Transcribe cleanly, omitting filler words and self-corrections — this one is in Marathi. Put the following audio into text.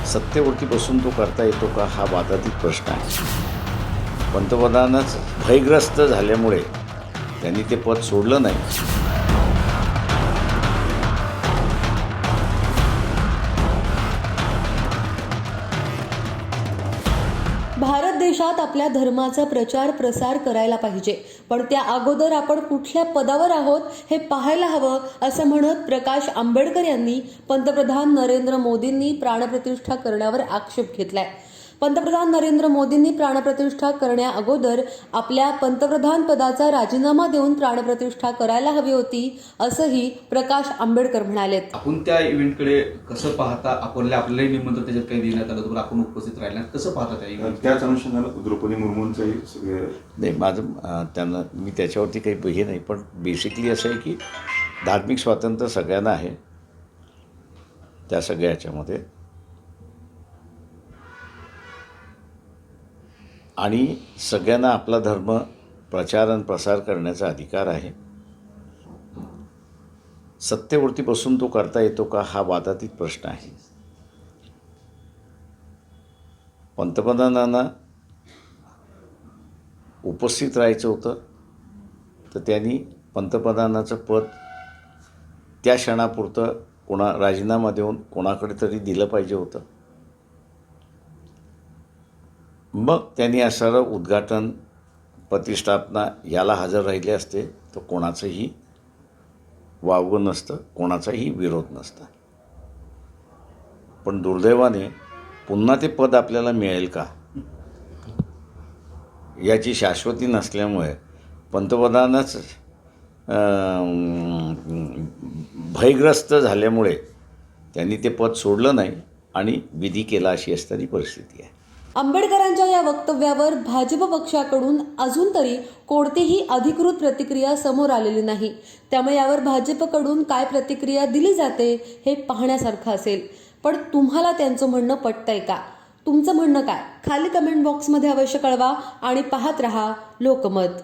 सत्तेवरती बसून तो करता येतो का हा वादातीत प्रश्न आहे. पंतप्रधानच भयग्रस्त झाल्यामुळे त्यांनी ते पद सोडलं नाही. भारत देशात आपल्या धर्माचा प्रचार प्रसार करायला पाहिजे, पण त्या अगोदर आपण कुठल्या पदावर आहोत हे पाहायला हवं, असं म्हणत प्रकाश आंबेडकर यांनी पंतप्रधान नरेंद्र मोदींनी प्राणप्रतिष्ठा करण्यावर आक्षेप घेतलाय. पंतप्रधान नरेंद्र मोदींनी प्राणप्रतिष्ठा करण्या अगोदर आपल्या पंतप्रधान पदाचा राजीनामा देऊन प्राणप्रतिष्ठा करायला हवी होती, असंही प्रकाश आंबेडकर म्हणालेत. आपण त्या इव्हेंटकडे कसं पाहता? आपल्यालाही निमंत्रण त्याच्यात काही देण्यात आलं तर आपण उपस्थित राहिला, कसं पाहता त्या इव्हेंट? त्याच अनुषंगाने द्रौपदी मुर्मूंचंही सगळे नाही, त्यांना मी त्याच्यावरती काही हे नाही, पण बेसिकली असं आहे की धार्मिक स्वातंत्र्य सगळ्यांना आहे. त्या सगळ्या ह्याच्यामध्ये आणि सगळ्यांना आपला धर्म प्रचार आणि प्रसार करण्याचा अधिकार आहे. सत्तेवरती बसून तो करता येतो का हा वादातीत प्रश्न आहे. पंतप्रधानांना उपस्थित राहायचं होतं तर त्यांनी पंतप्रधानाचं पद त्या क्षणापुरतं राजीनामा देऊन कोणाकडे तरी दिलं पाहिजे होतं. मग त्यांनी असं उद्घाटन प्रतिष्ठापना याला हजर राहिले असते तर कोणाचंही वावगं नसतं, कोणाचाही विरोध नसता. पण दुर्दैवाने पुन्हा ते पद आपल्याला मिळेल का याची शाश्वती नसल्यामुळे पंतप्रधानच भयग्रस्त झाल्यामुळे त्यांनी ते पद सोडलं नाही आणि विधी केला, अशी असणारी परिस्थिती आहे. आंबेडकरांच्या या वक्तव्यावर भाजप पक्षाकडून अजून तरी कोणतीही अधिकृत प्रतिक्रिया समोर आलेली नाही. त्यामुळे यावर भाजपकडून काय प्रतिक्रिया दिली जाते हे पाहण्यासारखं असेल. पण तुम्हाला त्यांचं म्हणणं पटतंय का? तुमचं म्हणणं काय? खाली कमेंट बॉक्समध्ये अवश्य कळवा आणि पाहत रहा लोकमत.